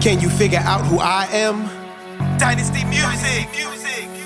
Can you figure out who I am? Dynasty Music.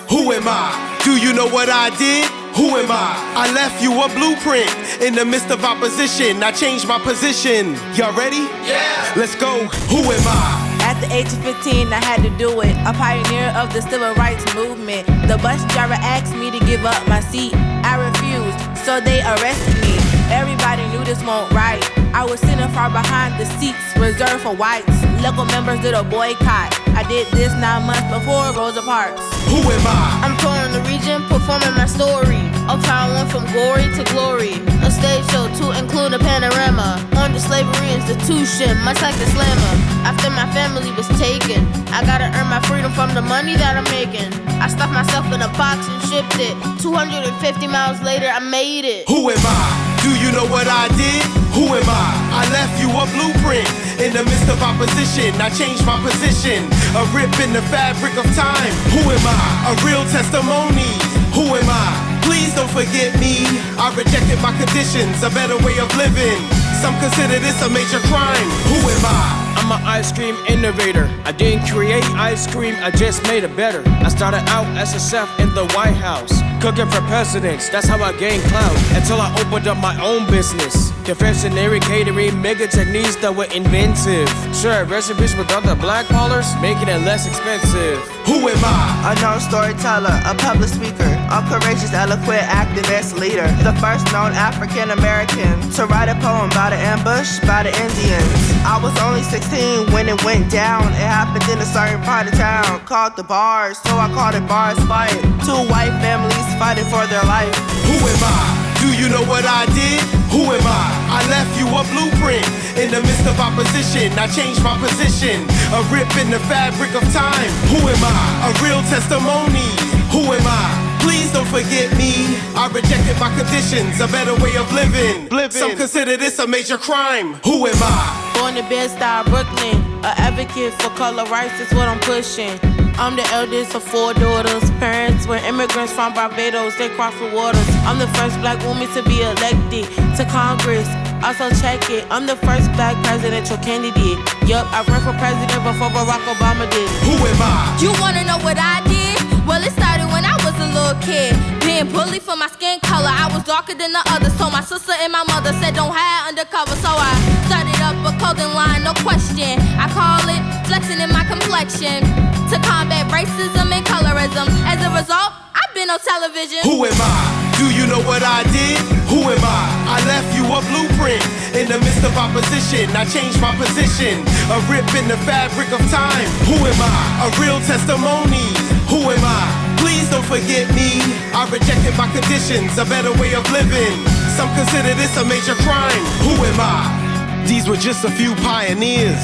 Who am I? Do you know what I did? Who am I? I left you a blueprint. In the midst of opposition, I changed my position. Y'all ready? Yeah. Let's go. Who am I? At the age of 15, I had to do it. A pioneer of the civil rights movement. The bus driver asked me to give up my seat. I refused, so they arrested me. Everybody knew this won't right. I was sitting far behind the seats reserved for whites. Local members did a boycott. I did this 9 months before Rosa Parks. Who am I? I'm touring the region, performing my story. Uptown went from glory to glory. A stage show to include a panorama. On the slavery institution, much like the slammer. After my family was taken, I gotta earn my freedom from the money that I'm making. I stuffed myself in a box and shipped it. 250 miles later, I made it. Who am I? Do you know what I did? Who am I? I left you a blueprint. In the midst of opposition, I changed my position. A rip in the fabric of time. Who am I? A real testimony. Who am I? Please don't forget me. I rejected my conditions, a better way of living. Some consider this a major crime. Who am I? I'm an ice cream innovator. I didn't create ice cream, I just made it better. I started out as a chef in the White House, cooking for presidents, that's how I gained clout. Until I opened up my own business. Confectionery, catering, mega techniques that were inventive. Share recipes with other black ballers, making it less expensive. Who am I? A known storyteller, a public speaker, a courageous, eloquent activist leader. The first known African American to write a poem about an ambush by the Indians. I was only 16 when it went down. It happened in a certain part of town called the Bars, so I called it Bars Fight. Two white families fighting for their life. Who am I? Do you know what I did? Who am I? I left you a blueprint. In the midst of opposition, I changed my position. A rip in the fabric of time. Who am I? A real testimony. Who am I? Please don't forget me. I rejected my conditions, a better way of living. Some consider this a major crime. Who am I? Born in Bed-Stuy, Brooklyn. An advocate for color rights is what I'm pushing. I'm the eldest of 4 daughters. Parents were immigrants from Barbados, they crossed the waters. I'm the first black woman to be elected to Congress. Also check it, I'm the first black presidential candidate. Yup, I ran for president before Barack Obama did. Who am I? You wanna know what I did? Well, it started when I was a little kid. Being bullied for my skin color, I was darker than the others. So my sister and my mother said don't hide undercover. So I started up a clothing line, no question. I call it flexing in my complexion to combat racism and colorism. As a result, I've been on television. Who am I? Do you know what I did? Who am I? I left you a blueprint. In the midst of opposition, I changed my position. A rip in the fabric of time. Who am I? A real testimony. Who am I? Please don't forget me. I rejected my conditions, a better way of living. Some consider this a major crime. Who am I? These were just a few pioneers,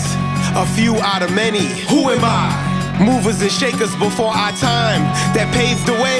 a few out of many. Who am I? Movers and shakers before our time that paved the way.